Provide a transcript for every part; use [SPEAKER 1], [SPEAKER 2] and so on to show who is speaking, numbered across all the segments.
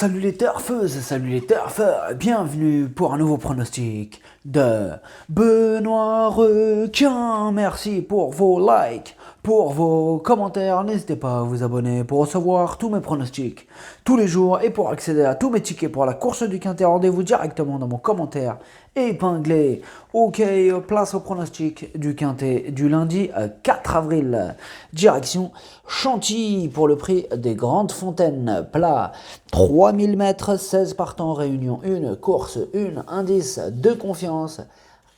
[SPEAKER 1] Salut les turfeuses, salut les turfeurs, bienvenue pour un nouveau pronostic de Benoît Requin. Merci pour vos likes, pour vos commentaires. N'hésitez pas à vous abonner pour recevoir tous mes pronostics tous les jours et pour accéder à tous mes tickets pour la course du Quintet. Rendez-vous directement dans mon commentaire épinglé. Ok, place au pronostic du Quintet du lundi 4 avril. Direction Chantilly pour le prix des Grandes Fontaines. Plat 3000 mètres, 16 partants, réunion 1, course 1, indice de confiance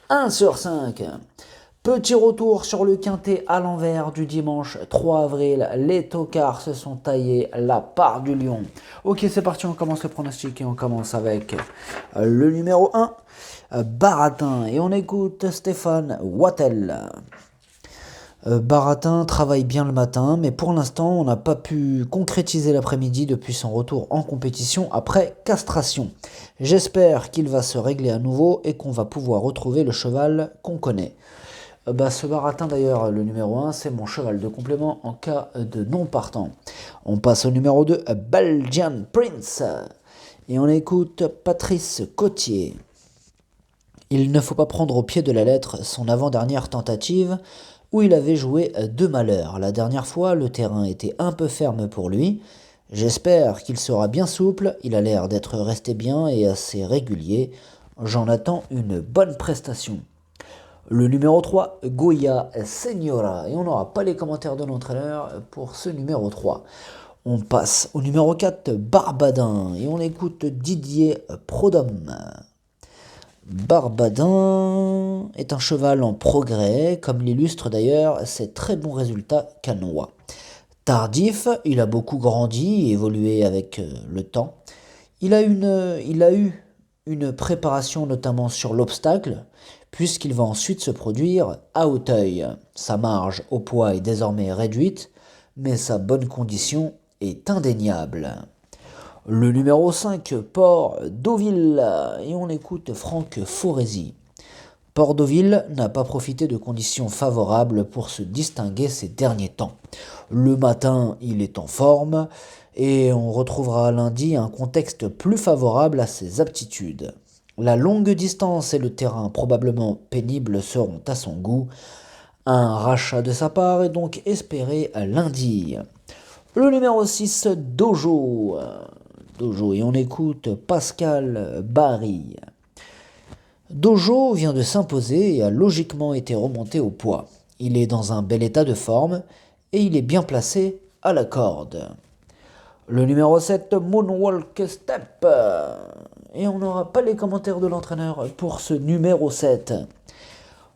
[SPEAKER 1] 1 sur 5. Petit retour sur le Quintet à l'envers du dimanche 3 avril. Les tocards se sont taillés la part du lion. Ok, c'est parti, on commence le pronostic et on commence avec le numéro 1, Baratin. Et on écoute Stéphane Wattel. Baratin travaille bien le matin, mais pour l'instant, on n'a pas pu concrétiser l'après-midi depuis son retour en compétition après castration. J'espère qu'il va se régler à nouveau et qu'on va pouvoir retrouver le cheval qu'on connaît. Ce Baratin d'ailleurs, le numéro 1, c'est mon cheval de complément en cas de non partant. On passe au numéro 2, Belgian Prince. Et on écoute Patrice Cotier. Il ne faut pas prendre au pied de la lettre son avant-dernière tentative où il avait joué 2 malheurs. La dernière fois, le terrain était un peu ferme pour lui. J'espère qu'il sera bien souple, il a l'air d'être resté bien et assez régulier. J'en attends une bonne prestation. Le numéro 3, Goya Senora. Et on n'aura pas les commentaires de l'entraîneur pour ce numéro 3. On passe au numéro 4, Barbadin. Et on écoute Didier Prodhomme. Barbadin est un cheval en progrès, comme l'illustrent d'ailleurs ses très bons résultats canois. Tardif, il a beaucoup grandi et évolué avec le temps. Il a eu une préparation notamment sur l'obstacle, puisqu'il va ensuite se produire à Auteuil. Sa marge au poids est désormais réduite, mais sa bonne condition est indéniable. Le numéro 5, Port Deauville, et on écoute Franck Foresi. Port Deauville n'a pas profité de conditions favorables pour se distinguer ces derniers temps. Le matin, il est en forme, et on retrouvera lundi un contexte plus favorable à ses aptitudes. La longue distance et le terrain probablement pénible seront à son goût. Un rachat de sa part est donc espéré lundi. Le numéro 6, Dojo. Et on écoute Pascal Barry. Dojo vient de s'imposer et a logiquement été remonté au poids. Il est dans un bel état de forme et il est bien placé à la corde. Le numéro 7, Moonwalk Step. Et on n'aura pas les commentaires de l'entraîneur pour ce numéro 7.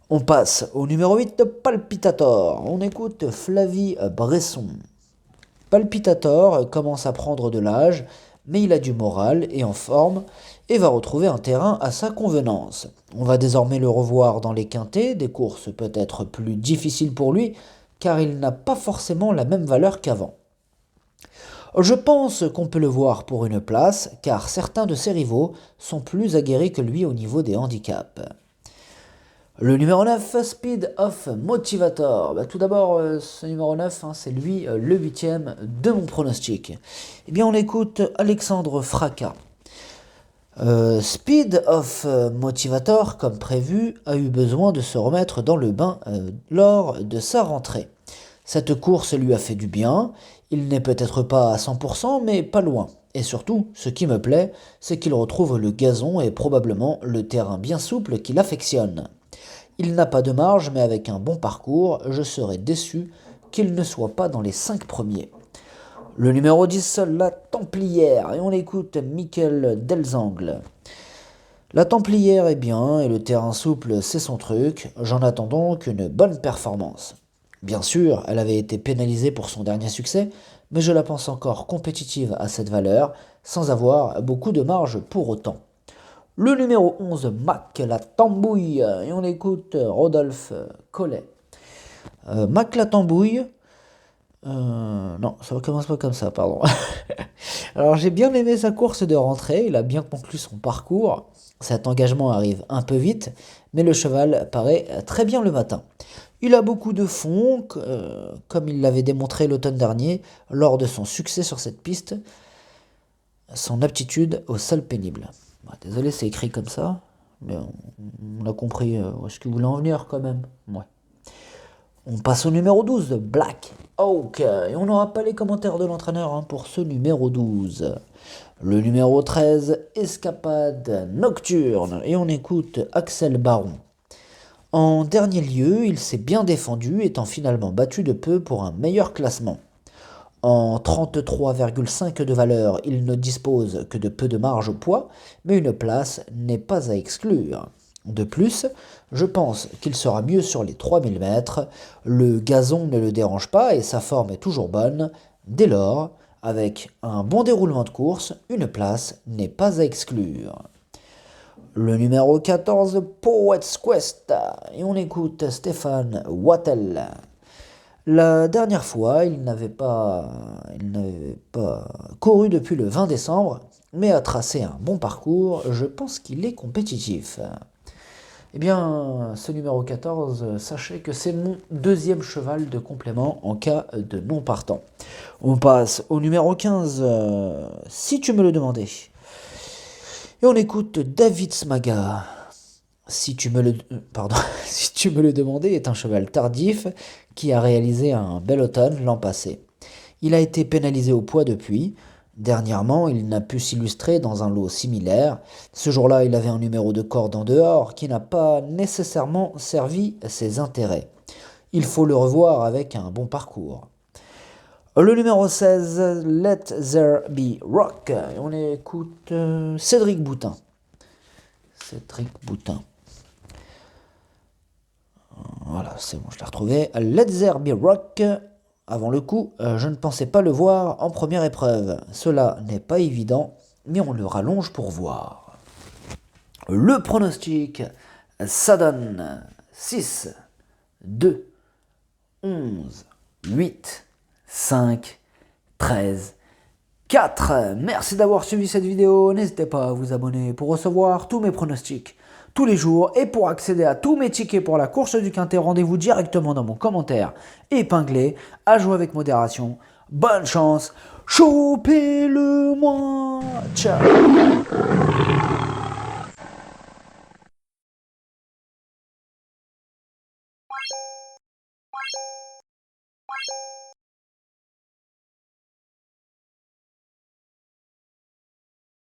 [SPEAKER 1] On passe au numéro 8, Palpitator. On écoute Flavie Bresson. Palpitator commence à prendre de l'âge, mais il a du moral et en forme et va retrouver un terrain à sa convenance. On va désormais le revoir dans les quintets, des courses peut-être plus difficiles pour lui, car il n'a pas forcément la même valeur qu'avant. Je pense qu'on peut le voir pour une place, car certains de ses rivaux sont plus aguerris que lui au niveau des handicaps. Le numéro 9, Speed of Motivator. Tout d'abord, ce numéro 9, c'est lui le 8e de mon pronostic. Eh bien, on écoute Alexandre Fracas. Speed of Motivator, comme prévu, a eu besoin de se remettre dans le bain lors de sa rentrée. Cette course lui a fait du bien. Il n'est peut-être pas à 100%, mais pas loin. Et surtout, ce qui me plaît, c'est qu'il retrouve le gazon et probablement le terrain bien souple qu'il affectionne. Il n'a pas de marge, mais avec un bon parcours, je serais déçu qu'il ne soit pas dans les 5 premiers. Le numéro 10, la Templière, et on écoute Michael Delzangle. La Templière est bien, et le terrain souple, c'est son truc, j'en attends donc une bonne performance. Bien sûr, elle avait été pénalisée pour son dernier succès, mais je la pense encore compétitive à cette valeur, sans avoir beaucoup de marge pour autant. Le numéro 11, Mac la Tambouille, et on écoute Rodolphe Collet. Mac la Tambouille, non, ça ne commence pas comme ça, pardon. Alors j'ai bien aimé sa course de rentrée, il a bien conclu son parcours. Cet engagement arrive un peu vite, mais le cheval paraît très bien le matin. Il a beaucoup de fond, comme il l'avait démontré l'automne dernier lors de son succès sur cette piste. son aptitude aux salles pénibles. Désolé, c'est écrit comme ça, mais on a compris où est-ce que vous voulez en venir quand même. Ouais. On passe au numéro 12, Black Hawk. Et on n'aura pas les commentaires de l'entraîneur pour ce numéro 12. Le numéro 13, Escapade Nocturne. Et on écoute Axel Baron. En dernier lieu, il s'est bien défendu, étant finalement battu de peu pour un meilleur classement. En 33,5 de valeur, il ne dispose que de peu de marge au poids, mais une place n'est pas à exclure. De plus, je pense qu'il sera mieux sur les 3000 mètres, le gazon ne le dérange pas et sa forme est toujours bonne. Dès lors, avec un bon déroulement de course, une place n'est pas à exclure. Le numéro 14, Poets Quest, et on écoute Stéphane Wattel. La dernière fois, il n'avait pas couru depuis le 20 décembre, mais a tracé un bon parcours, je pense qu'il est compétitif. Eh bien, ce numéro 14, sachez que c'est mon deuxième cheval de complément en cas de non partant. On passe au numéro 15, si tu me le demandais. Et on écoute David Smaga. Si tu me le demandais, est un cheval tardif qui a réalisé un bel automne l'an passé. Il a été pénalisé au poids depuis. Dernièrement, il n'a pu s'illustrer dans un lot similaire. Ce jour-là, il avait un numéro de corde en dehors qui n'a pas nécessairement servi à ses intérêts. Il faut le revoir avec un bon parcours. Le numéro 16, Let There Be Rock. Et on écoute Cédric Boutin. Cédric Boutin. Voilà, c'est bon, je l'ai retrouvé. Let There Be Rock. Avant le coup, je ne pensais pas le voir en première épreuve. Cela n'est pas évident, mais on le rallonge pour voir. Le pronostic, ça donne 6, 2, 11, 8, 5, 13, 4. Merci d'avoir suivi cette vidéo. N'hésitez pas à vous abonner pour recevoir tous mes pronostics tous les jours. Et pour accéder à tous mes tickets pour la course du Quintet, rendez-vous directement dans mon commentaire épinglé. À jouer avec modération. Bonne chance. Chopez-le-moi. Ciao.